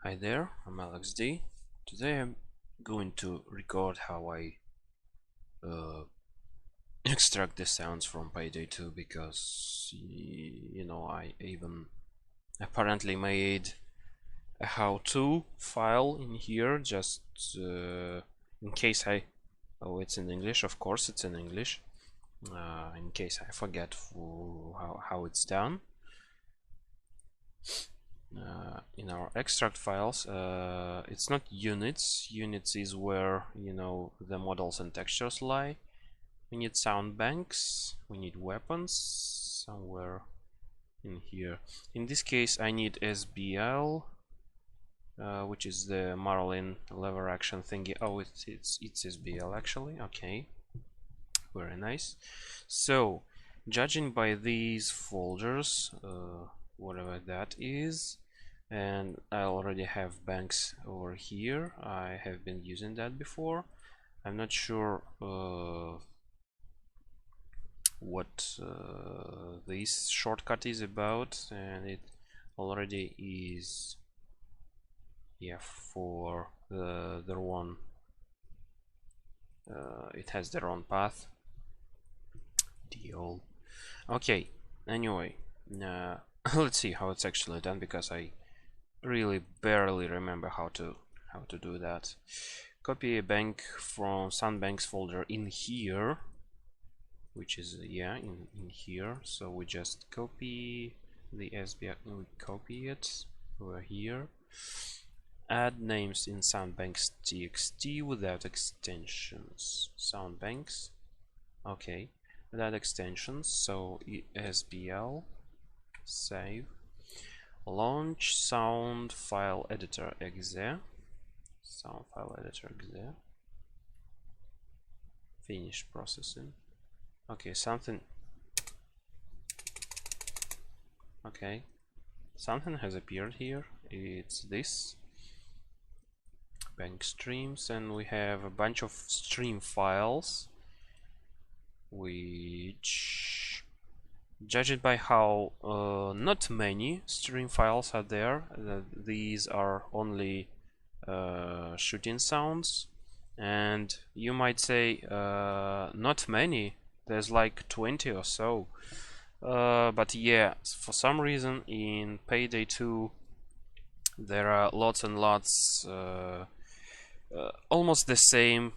Hi there, I'm LXD. Today I'm going to record how I uh, extract the sounds from Payday 2 because I even apparently made a how-to file in here just in case it's in English, of course it's in English, in case I forget how it's done. In our extract files, it's not units. Units is where the models and textures lie. We need sound banks. We need weapons somewhere in here. In this case, I need SBL, which is the Marlin lever action thingy. Oh, it's SBL actually. Okay, very nice. So, judging by these folders, whatever that is, and I already have banks over here. I have been using that before. I'm not sure what this shortcut is about, and it already is, yeah, for their one. It has their own path. Deal. Okay. Anyway, let's see how it's actually done, because I really barely remember how to do that. Copy a bank from Soundbanks folder in here, which is in here. So we just copy the SBL, we copy it over here. Add names in Soundbanks txt without extensions. Soundbanks, okay, without extensions. So SBL, save. Launch sound file editor exe. Sound file editor exe. Finish processing. Okay, something has appeared here. It's this bank streams, and we have a bunch of stream files, which, judged by how not many stream files are there, these are only shooting sounds, and you might say not many, there's like 20 or so, but yeah, for some reason in Payday 2 there are lots and lots, almost the same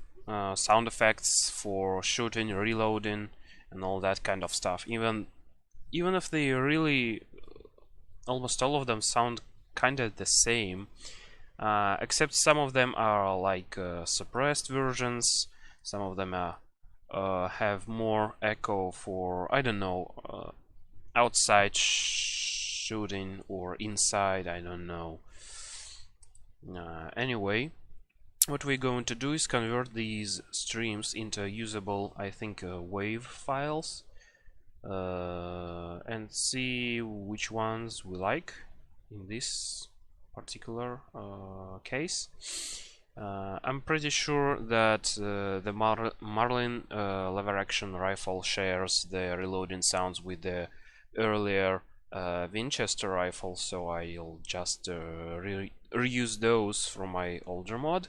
sound effects for shooting, reloading, and all that kind of stuff. Even if they really, almost all of them sound kind of the same, except some of them are like suppressed versions. Some of them have more echo for, I don't know, outside shooting or inside, I don't know. Anyway, what we're going to do is convert these streams into usable, I think, wave files, and see which ones we like in this particular case. I'm pretty sure that the Marlin lever action rifle shares the reloading sounds with the earlier Winchester rifle, so I'll just reuse those from my older mod.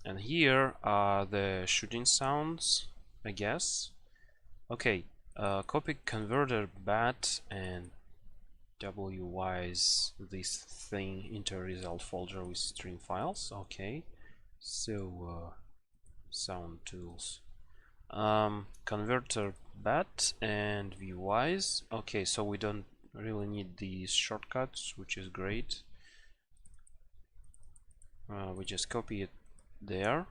And here are the shooting sounds, I guess. Okay, copy converter bat and wise this thing into a result folder with stream files. Okay, so sound tools, converter bat and wise. Okay, so we don't really need these shortcuts, which is great. We just copy it there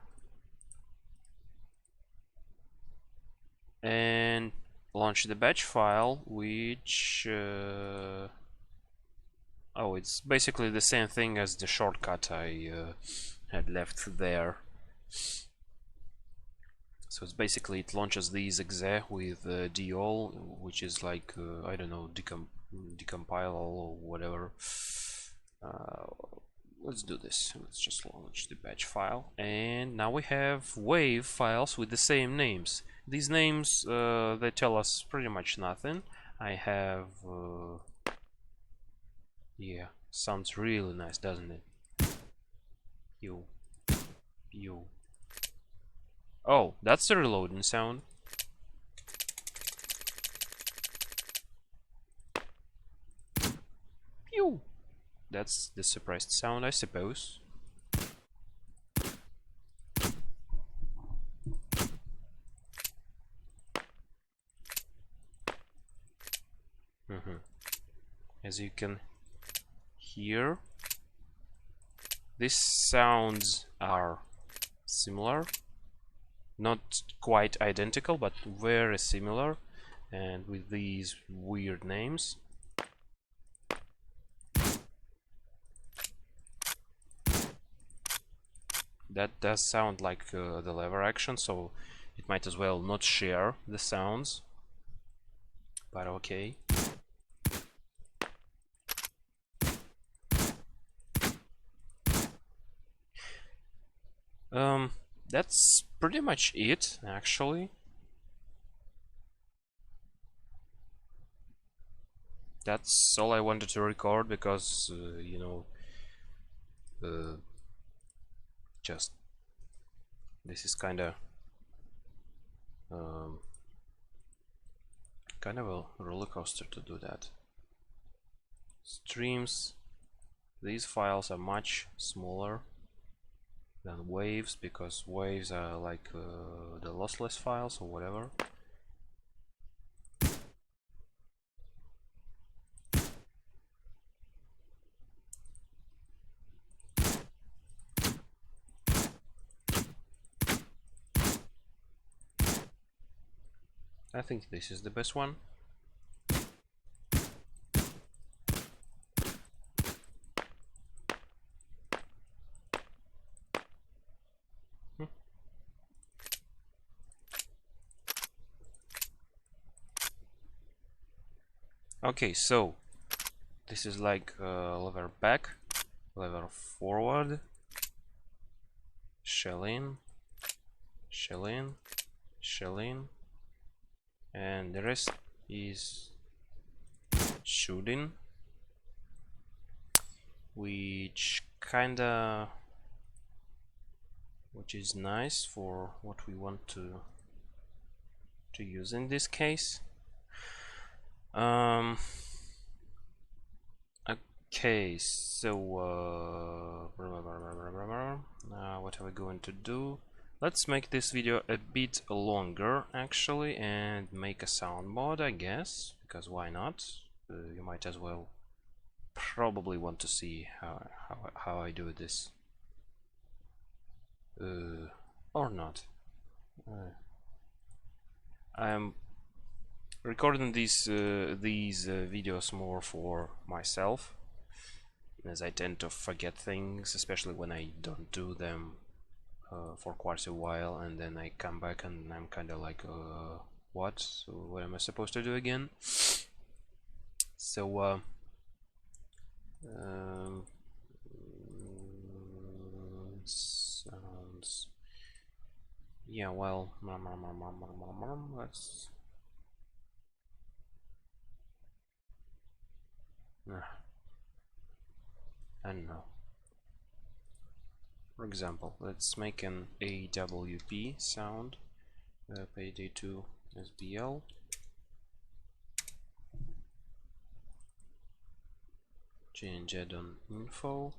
and launch the batch file, which it's basically the same thing as the shortcut I had left there. So it's basically, it launches these exe with DOL, which is like I don't know, decompile or whatever. Let's do this. Let's just launch the batch file, and now we have wave files with the same names. These names they tell us pretty much nothing. I have Yeah, sounds really nice, doesn't it? You. Oh, that's the reloading sound. Pew. That's the suppressed sound, I suppose. As you can hear, these sounds are similar, not quite identical, but very similar, and with these weird names. That does sound like the lever action, so it might as well not share the sounds, but okay. That's pretty much it, actually. That's all I wanted to record because, you know, just this is kind of a roller coaster to do that. Streams, these files are much smaller than waves because waves are like the lossless files or whatever. I think this is the best one. Okay, so this is like lever back, lever forward, shell in, shell in, shell in, and the rest is shooting, which is nice for what we want to use in this case. Okay, so what are we going to do? Let's make this video a bit longer actually and make a sound mod, I guess, because why not? You might as well probably want to see how I do this, or not. I'm recording these videos more for myself, as I tend to forget things, especially when I don't do them for quite a while, and then I come back and I'm kind of like, what? So what am I supposed to do again? So sounds. Yeah, well, let's. I don't know. For example, let's make an AWP sound, Payday 2 SBL. Change add-on info.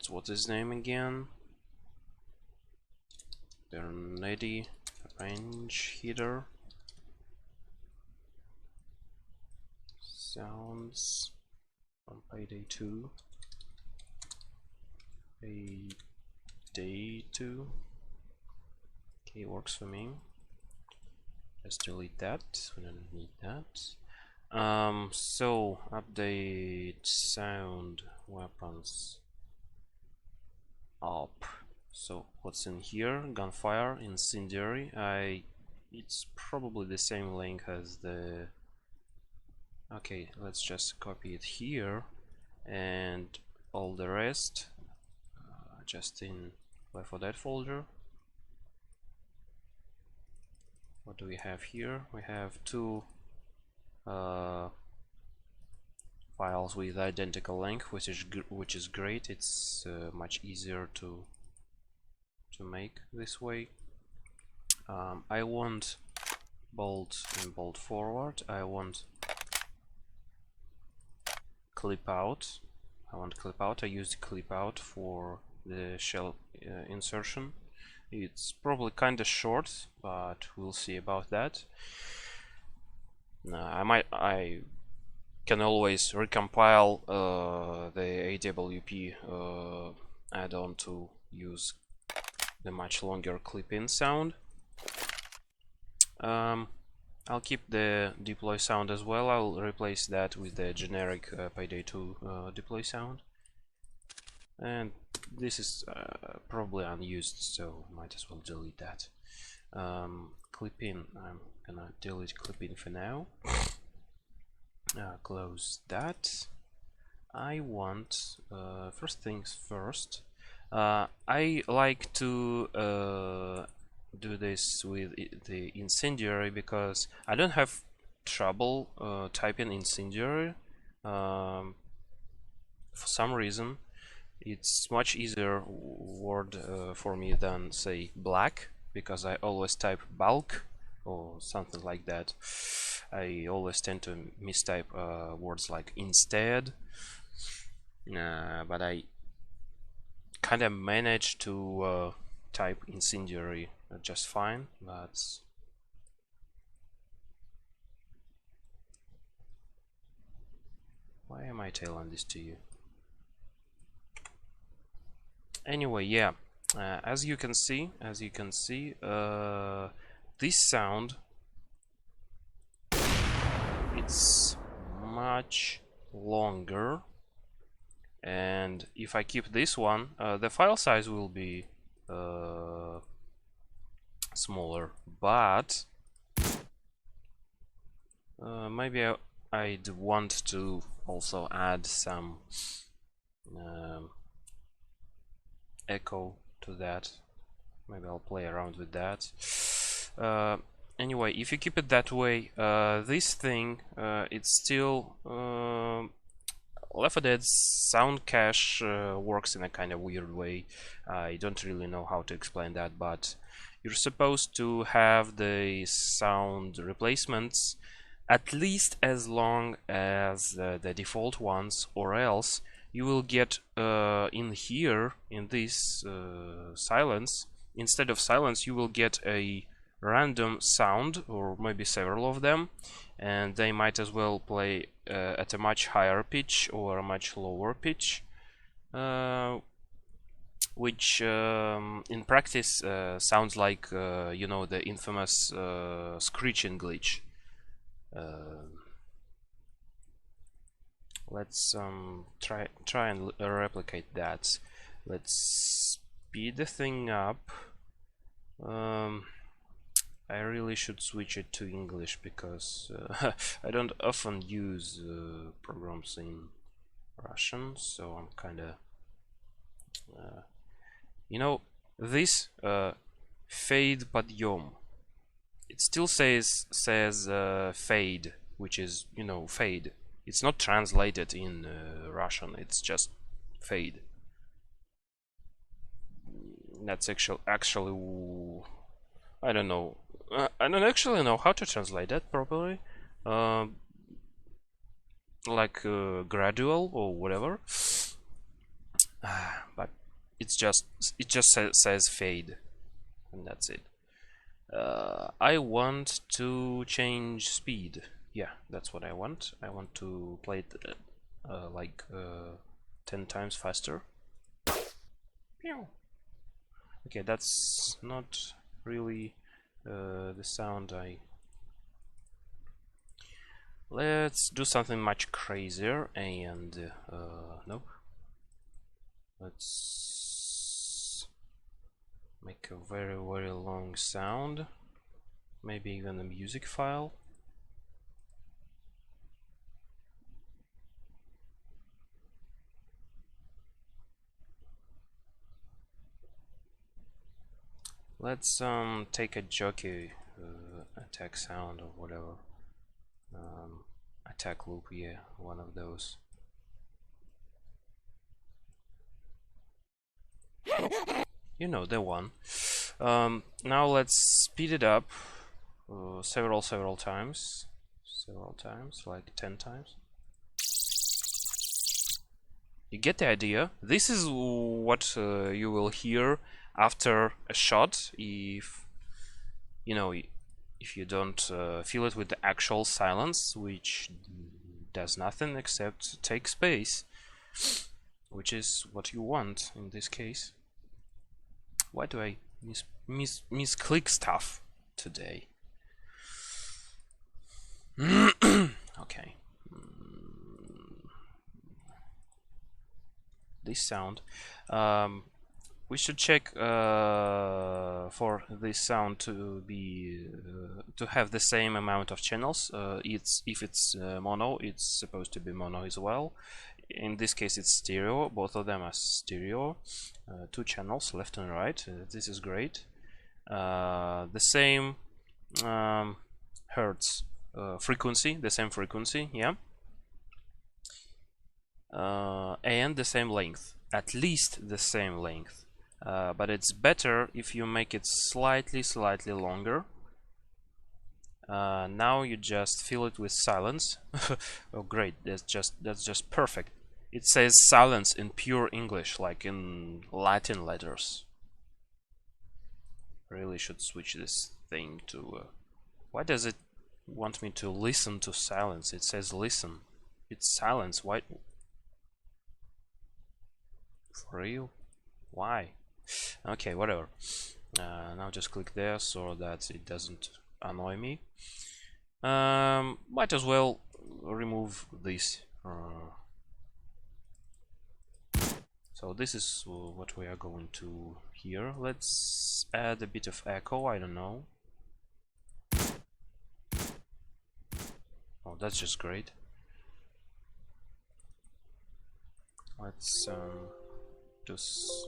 What's his name again? Bernardi range header sounds from Payday 2. Payday 2. Okay, works for me. Just delete that. We don't need that. So update sound weapons up. So what's in here? Gunfire, incendiary. It's probably the same link as the. Okay, let's just copy it here, and all the rest just in L4D folder. What do we have here? We have two files with identical length, which is great. It's much easier to make this way. I want bold and bold forward. I want clip out. I used clip out for the shell insertion. It's probably kind of short, but we'll see about that. I can always recompile the AWP add-on to use the much longer clip-in sound. I'll keep the deploy sound as well. I'll replace that with the generic Payday 2 deploy sound. And this is probably unused, so might as well delete that. Clip-in, I'm gonna delete clip-in for now. Close that. I want, first things first, I like to do this with the incendiary because I don't have trouble typing incendiary. For some reason it's much easier word for me than say black, because I always type bulk or something like that. I always tend to mistype words like instead, but I kind of managed to type incendiary just fine. But why am I telling this to you? Anyway, yeah, as you can see, this sound, it's much longer, and if I keep this one, the file size will be smaller, but maybe I'd want to also add some echo to that. Maybe I'll play around with that. Anyway, if you keep it that way, this thing, it's still Left 4 Dead's sound cache works in a kind of weird way. I don't really know how to explain that, but you're supposed to have the sound replacements at least as long as the default ones, or else you will get in here, in this silence, instead of silence you will get a random sound, or maybe several of them, and they might as well play at a much higher pitch or a much lower pitch, which in practice sounds like you know, the infamous screeching glitch. Let's try and replicate that. Let's speed the thing up. I really should switch it to English because I don't often use programs in Russian, so I'm kinda you know, this fade подъем, it still says fade, which is, you know, fade. It's not translated in Russian, it's just fade. That's actually I don't know. I don't actually know how to translate that properly. Like gradual or whatever. But it just says fade, and that's it. I want to change speed. Yeah, that's what I want. I want to play it like 10 times faster. Okay, that's not really the sound I... Let's do something much crazier and nope. Let's make a very long sound, maybe even a music file. Let's take a jockey attack sound or whatever. Attack loop, yeah, one of those. You know, the one. Now let's speed it up several times. Several times, like 10 times. You get the idea. This is what you will hear after a shot if you know, if you don't fill it with the actual silence, which does nothing except take space, which is what you want in this case. Why do I misclick stuff today? Okay. This sound. We should check for this sound to be to have the same amount of channels. If it's mono, it's supposed to be mono as well. In this case, it's stereo. Both of them are stereo. 2 channels, left and right. This is great. The same hertz frequency, the same frequency, yeah. And the same length, at least the same length. But it's better if you make it slightly longer. Now you just fill it with silence. Oh great, that's just perfect. It says silence in pure English, like in Latin letters. Really should switch this thing to why does it want me to listen to silence? It says listen. It's silence. Why? For real? Why? Okay, whatever. Now just click there so that it doesn't annoy me. Might as well remove this. So this is what we are going to hear. Let's add a bit of echo, I don't know. Oh, that's just great. Let's just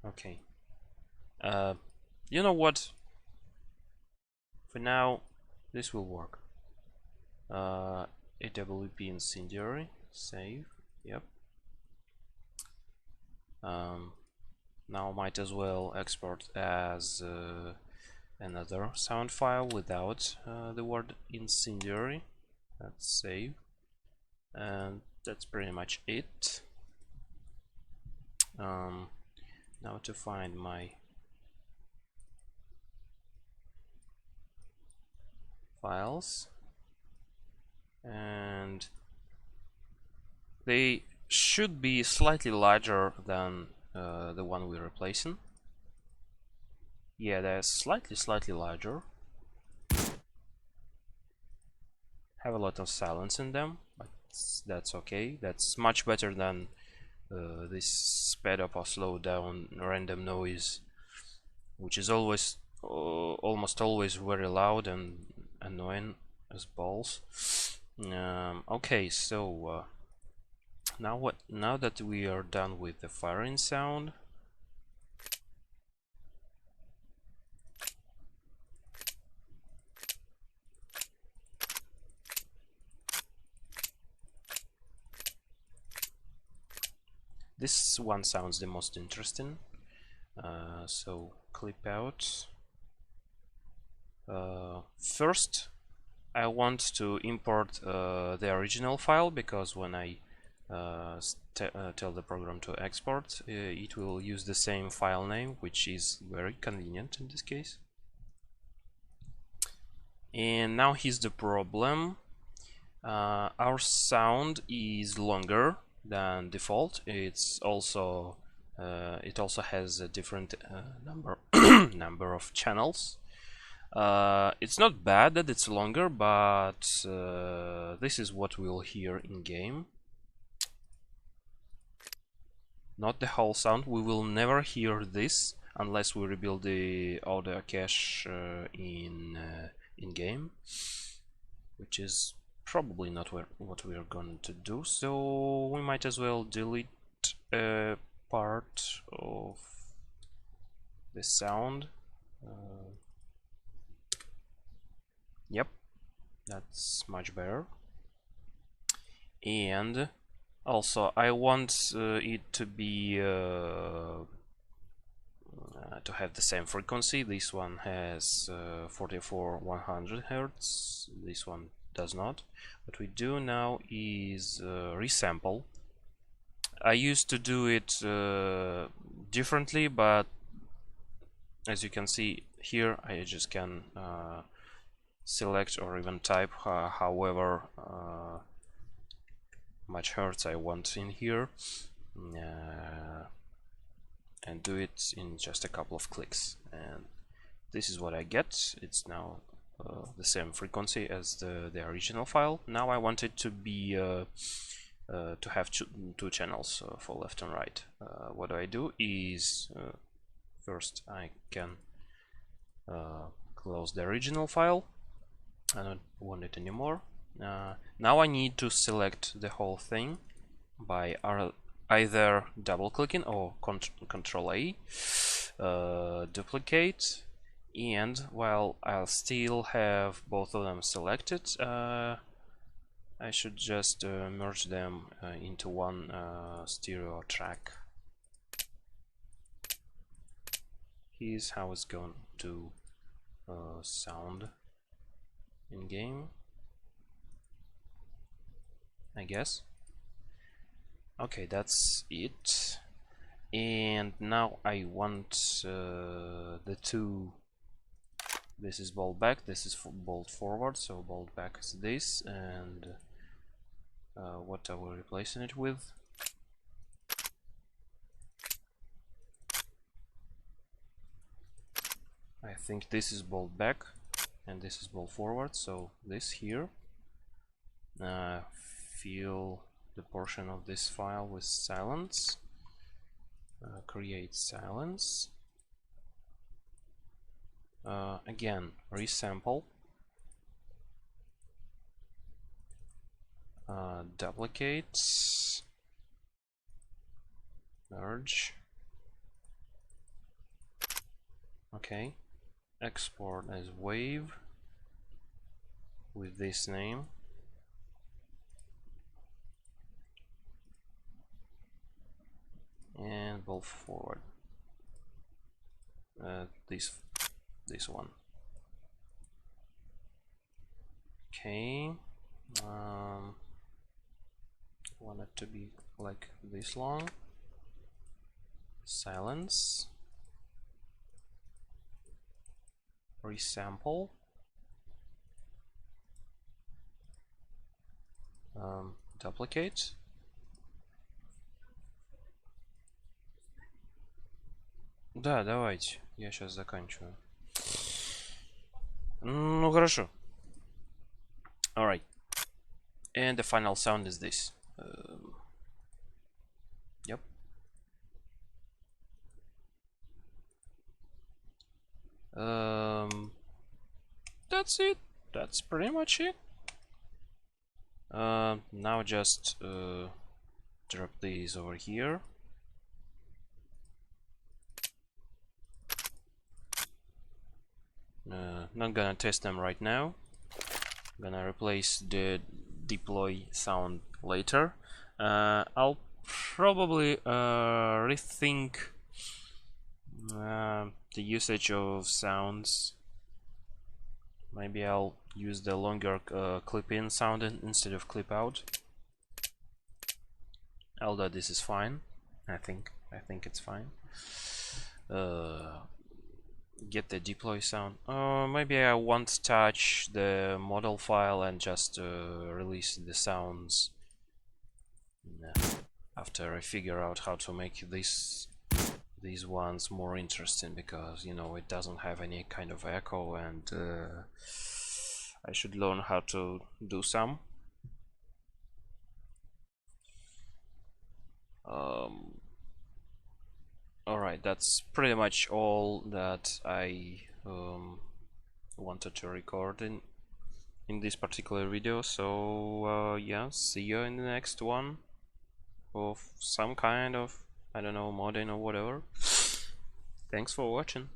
okay. You know what? For now, this will work. AWP incendiary, save. Yep. Now might as well export as another sound file without the word incendiary. Let's save, and that's pretty much it. Now to find my files, and they should be slightly larger than the one we're replacing. Yeah, they're slightly larger. Have a lot of silence in them, but that's okay. That's much better than this sped up or slowed down random noise, which is always almost always very loud and annoying as balls. Okay, so now that we are done with the firing sound, this one sounds the most interesting. So clip out. First, I want to import the original file, because when I tell the program to export, it will use the same file name, which is very convenient in this case. And now here's the problem. Our sound is longer than default. It's also it also has a different number of channels. It's not bad that it's longer, but this is what we'll hear in game. Not the whole sound. We will never hear this unless we rebuild the audio cache in game, which is probably not what we are going to do. So we might as well delete a part of the sound. Yep, that's much better. And also I want it to be to have the same frequency. This one has 44,100 Hertz, this one does not. What we do now is resample. I used to do it differently, but as you can see here, I just can select or even type however much hertz I want in here, and do it in just a couple of clicks, and this is what I get. It's now the same frequency as the original file. Now I want it to be to have two channels for left and right. What I do is first I can close the original file. I don't want it anymore. Now I need to select the whole thing by either double clicking or Control A, duplicate, and while I'll still have both of them selected, I should just merge them into one stereo track. Here's how it's going to sound in game, I guess. Okay, that's it. And now I want the two. This is bolt back, this is bolt forward, so bolt back is this, and what are we replacing it with? I think this is bolt back and this is bolt forward, so this here. Fill the portion of this file with silence, create silence, again resample, duplicate, merge, okay, export as wave with this name, and bolt forward, this one. Okay, want it to be like this long. Silence, resample, duplicate, да, давайте, я сейчас заканчиваю. Ну хорошо. Alright, and the final sound is this. Yep. That's it. That's pretty much it. Now just drop these over here. Not gonna test them right now. Gonna replace the deploy sound later. I'll probably rethink the usage of sounds. Maybe I'll use the longer clip in sound instead of clip out. Although this is fine, I think it's fine. Get the deploy sound. Maybe I won't touch the model file and just release the sounds after I figure out how to make these ones more interesting, because you know it doesn't have any kind of echo, and I should learn how to do some. Alright, that's pretty much all that I wanted to record in this particular video. So yeah, see you in the next one. of some kind of, I don't know, modding or whatever. Thanks for watching.